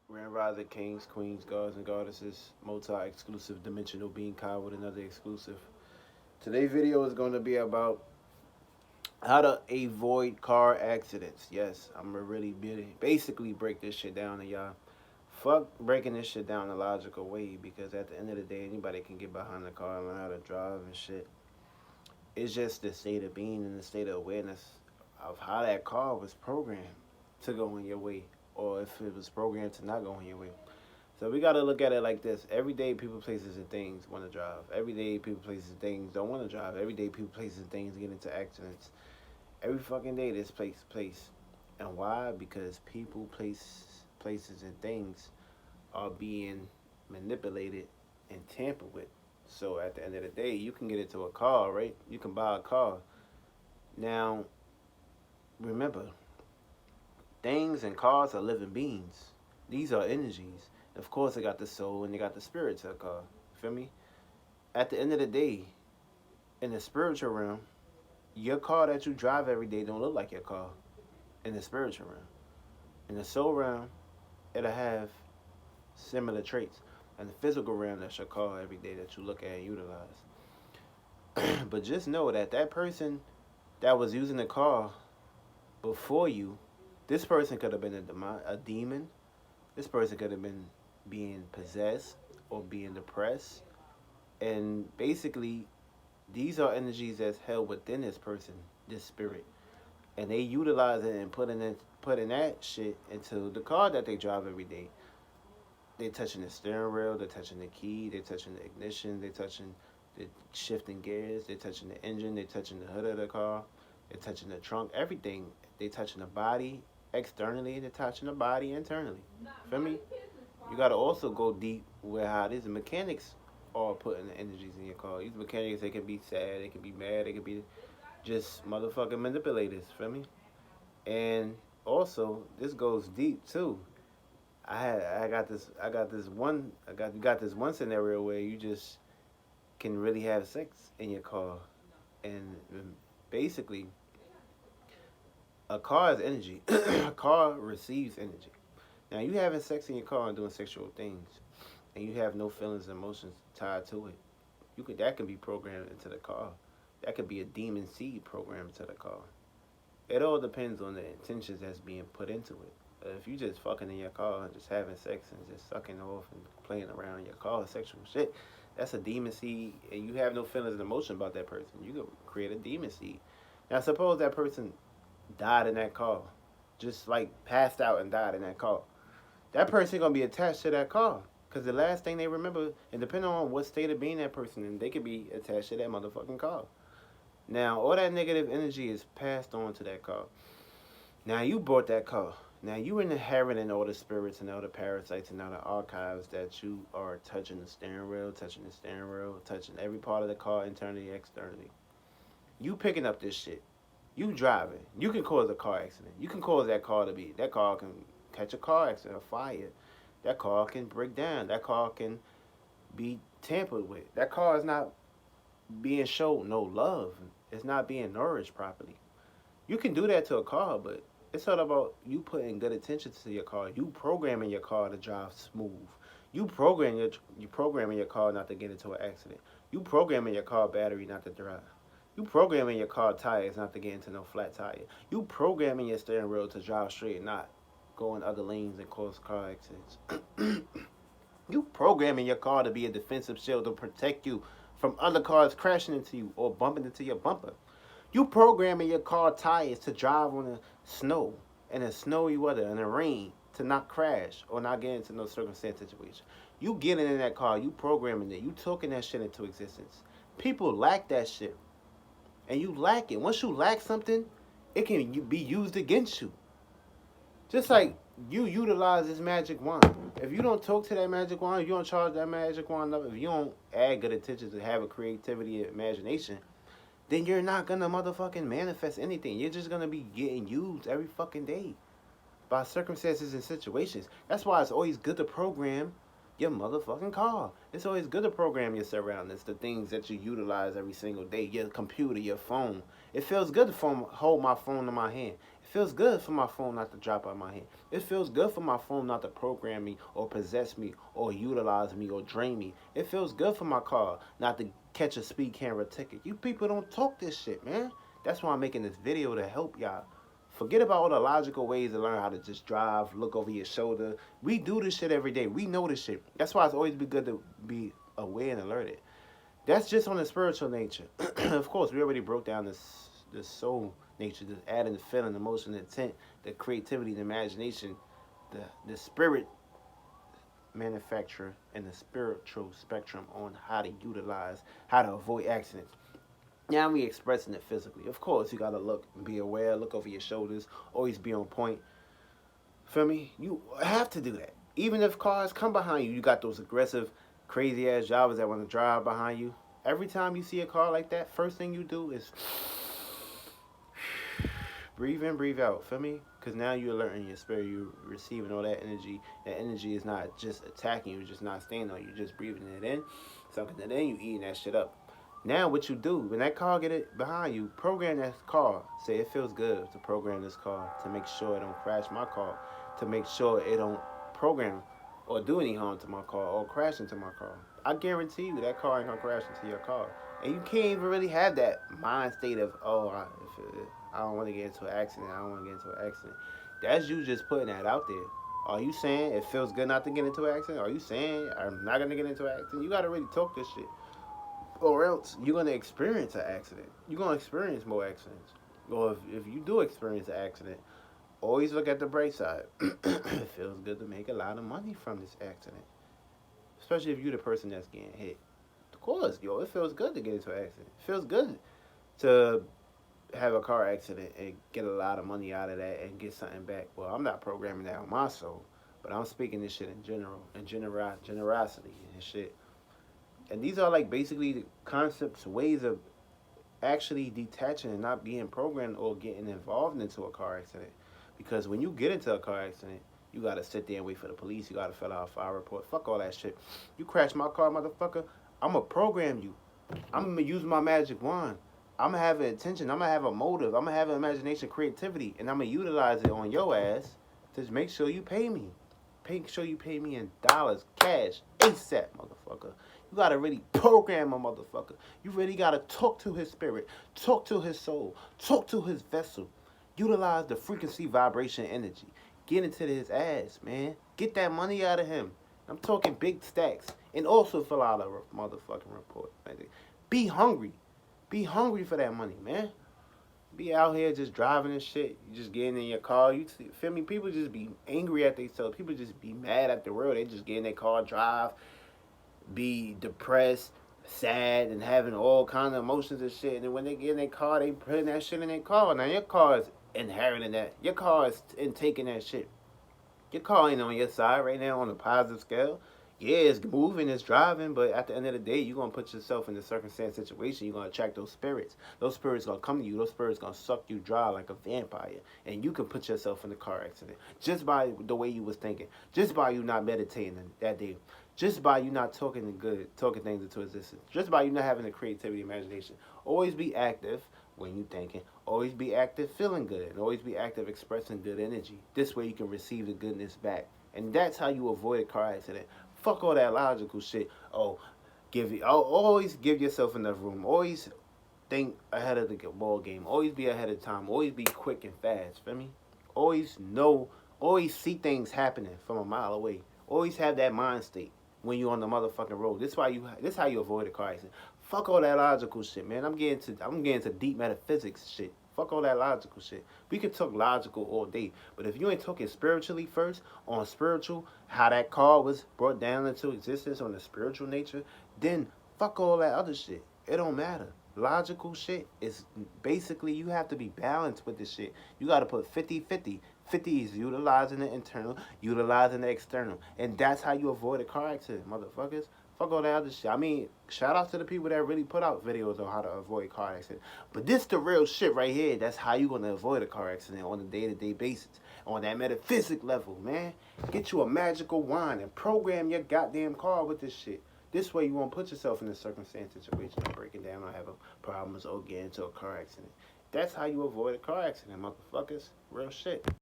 Grand Rising Kings, Queens, Gods, and Goddesses, multi-exclusive dimensional being Kai with another exclusive. Today's video is going to be about how to avoid car accidents. Yes, I'm gonna really basically break this shit down to y'all. Fuck breaking this shit down a logical way because at the end of the day, anybody can get behind the car and learn how to drive and shit. It's just the state of being and the state of awareness of how that car was programmed to go in your way, or if it was programmed to not go in your way. So we gotta look at it like this. Every day people, places, and things want to drive. Every day people, places, and things don't want to drive. Every day people, places, and things get into accidents. Every fucking day this place. And why? Because people, places, and things are being manipulated and tampered with. So at the end of the day, you can get into a car, right? You can buy a car. Now, remember, things and cars are living beings. These are energies. Of course, they got the soul and they got the spirit to a car. Feel me? At the end of the day, in the spiritual realm, your car that you drive every day don't look like your car in the spiritual realm. In the soul realm, it'll have similar traits. In the physical realm, that's your car every day that you look at and utilize. But just know that that person that was using the car before you, this person could have been a demon. This person could have been being possessed or being depressed. And basically, these are energies that's held within this person, this spirit. And they utilize it and putting that shit into the car that they drive every day. They touching the steering wheel, they're touching the key, they're touching the ignition, they're touching the shifting gears, they're touching the engine, they're touching the hood of the car, they're touching the trunk, everything. They touching the body externally, they're touching the body internally. Feel me? You gotta also go deep with how these mechanics are putting the energies in your car. These mechanics, they can be sad, they can be mad, they can be just motherfucking manipulators. Feel me? And also, this goes deep too. You got this one scenario where you just can really have sex in your car, and basically, a car is energy. A car receives energy. Now you having sex in your car and doing sexual things, and you have no feelings and emotions tied to it. That can be programmed into the car. That could be a demon seed programmed into the car. It all depends on the intentions that's being put into it. If you just fucking in your car and just having sex and just sucking off and playing around in your car, sexual shit, that's a demon seed, and you have no feelings and emotion about that person. You could create a demon seed. Now, suppose that person died in that car, just like passed out and died in that car. That person gonna be attached to that car, cause the last thing they remember, and depending on what state of being that person in, they could be attached to that motherfucking car. Now, all that negative energy is passed on to that car. Now, you bought that car. Now, you inheriting all the spirits and all the parasites and all the archives that you are touching the steering wheel, touching every part of the car, internally, externally. You picking up this shit. You driving. You can cause a car accident. You can cause that car can catch a car accident, a fire. That car can break down. That car can be tampered with. That car is not being shown no love. It's not being nourished properly. You can do that to a car, but it's all about you putting good attention to your car. You programming your car to drive smooth. You programming your car not to get into an accident. You programming your car battery not to drive. You programming your car tires not to get into no flat tire. You programming your steering wheel to drive straight, not go in other lanes and cause car accidents. You programming your car to be a defensive shield to protect you from other cars crashing into you or bumping into your bumper. You programming your car tires to drive on the snow and in snowy weather and the rain to not crash or not get into no circumstance situation. You getting in that car, you programming it, you talking that shit into existence. People lack that shit. And you lack it. Once you lack something, it can be used against you. Just like you utilize this magic wand. If you don't talk to that magic wand, if you don't charge that magic wand up, if you don't add good attention to have a creativity and imagination, then you're not gonna motherfucking manifest anything. You're just gonna be getting used every fucking day by circumstances and situations. That's why it's always good to program your motherfucking car. It's always good to program your surroundings, the things that you utilize every single day, your computer, your phone. It feels good to hold my phone in my hand. It feels good for my phone not to drop out of my hand. It feels good for my phone not to program me or possess me or utilize me or drain me. It feels good for my car not to catch a speed camera ticket. You people don't talk this shit, man. That's why I'm making this video to help y'all. Forget about all the logical ways to learn how to just drive, look over your shoulder. We do this shit every day. We know this shit. That's why it's always be good to be aware and alerted. That's just on the spiritual nature. Of course, we already broke down this soul nature, just adding the feeling, emotion, the intent, the creativity, the imagination, the spirit manufacturer, and the spiritual spectrum on how to utilize, how to avoid accidents. Now we expressing it physically. Of course, you gotta look, be aware, look over your shoulders, always be on point. Feel me? You have to do that. Even if cars come behind you, you got those aggressive, crazy ass drivers that want to drive behind you. Every time you see a car like that, first thing you do is breathe in, breathe out. Feel me? Because now you're alerting your spirit. You're receiving all that energy. That energy is not just attacking you, just not staying on you. You're just breathing it in, sucking it in, you eating that shit up. Now what you do, when that car get it behind you, program that car. Say it feels good to program this car, to make sure it don't crash my car, to make sure it don't program or do any harm to my car or crash into my car. I guarantee you that car ain't gonna crash into your car. And you can't even really have that mind state of, oh, I don't want to get into an accident. I don't want to get into an accident. That's you just putting that out there. Are you saying it feels good not to get into an accident? Are you saying I'm not gonna get into an accident? You gotta really talk this shit, or else you're gonna experience an accident. You're gonna experience more accidents. Or if you do experience an accident, always look at the bright side. It feels good to make a lot of money from this accident, especially if you're the person that's getting hit. Of course, yo, it feels good to get into an accident. It feels good to have a car accident and get a lot of money out of that and get something back. Well, I'm not programming that on my soul, but I'm speaking this shit in general, and generosity and shit. And these are like basically the concepts, ways of actually detaching and not being programmed or getting involved into a car accident. Because when you get into a car accident, you gotta sit there and wait for the police. You gotta fill out a fire report. Fuck all that shit. You crash my car, motherfucker, I'ma program you. I'm gonna use my magic wand. I'm gonna have an intention. I'm gonna have a motive. I'm gonna have an imagination, creativity, and I'm gonna utilize it on your ass to make sure you pay me. Make sure you pay me in dollars, cash, ASAP, motherfucker. You gotta really program a motherfucker. You really gotta talk to his spirit, talk to his soul, talk to his vessel. Utilize the frequency, vibration, energy. Get into his ass, man. Get that money out of him. I'm talking big stacks. And also fill out a motherfucking report. Be hungry. Be hungry for that money, man. Be out here just driving and shit. You just getting in your car. You feel me? People just be angry at themselves. People just be mad at the world. They just get in their car, drive, be depressed, sad, and having all kinds of emotions and shit. And then when they get in their car, they putting that shit in their car. Now your car is inheriting that. Your car is taking that shit. Your car ain't on your side right now on a positive scale. Yeah, it's moving, it's driving, but at the end of the day, you're going to put yourself in a circumstance situation. You're going to attract those spirits. Those spirits going to come to you. Those spirits going to suck you dry like a vampire. And you can put yourself in a car accident just by the way you was thinking. Just by you not meditating that day. Just by you not talking things into existence. Just by you not having the creativity, imagination. Always be active when you thinking. Always be active feeling good. And always be active expressing good energy. This way you can receive the goodness back. And that's how you avoid a car accident. Fuck all that logical shit. Always give yourself enough room. Always think ahead of the ball game. Always be ahead of time. Always be quick and fast. Feel me? Always see things happening from a mile away. Always have that mind state when you're on the motherfucking road. This how you avoid a car accident. Fuck all that logical shit, man. I'm getting to deep metaphysics shit. Fuck all that logical shit. We can talk logical all day, but if you ain't talking spiritually first, on spiritual, how that car was brought down into existence on the spiritual nature, then fuck all that other shit. It don't matter. Logical shit is basically, you have to be balanced with this shit. You got to put 50-50. 50 is utilizing the internal, utilizing the external. And that's how you avoid a car accident, motherfuckers. Fuck all that other shit. I mean, shout out to the people that really put out videos on how to avoid car accident. But this the real shit right here. That's how you gonna avoid a car accident on a day-to-day basis. On that metaphysic level, man. Get you a magical wand and program your goddamn car with this shit. This way you won't put yourself in a circumstance situation of breaking down or having problems or getting into a car accident. That's how you avoid a car accident, motherfuckers. Real shit.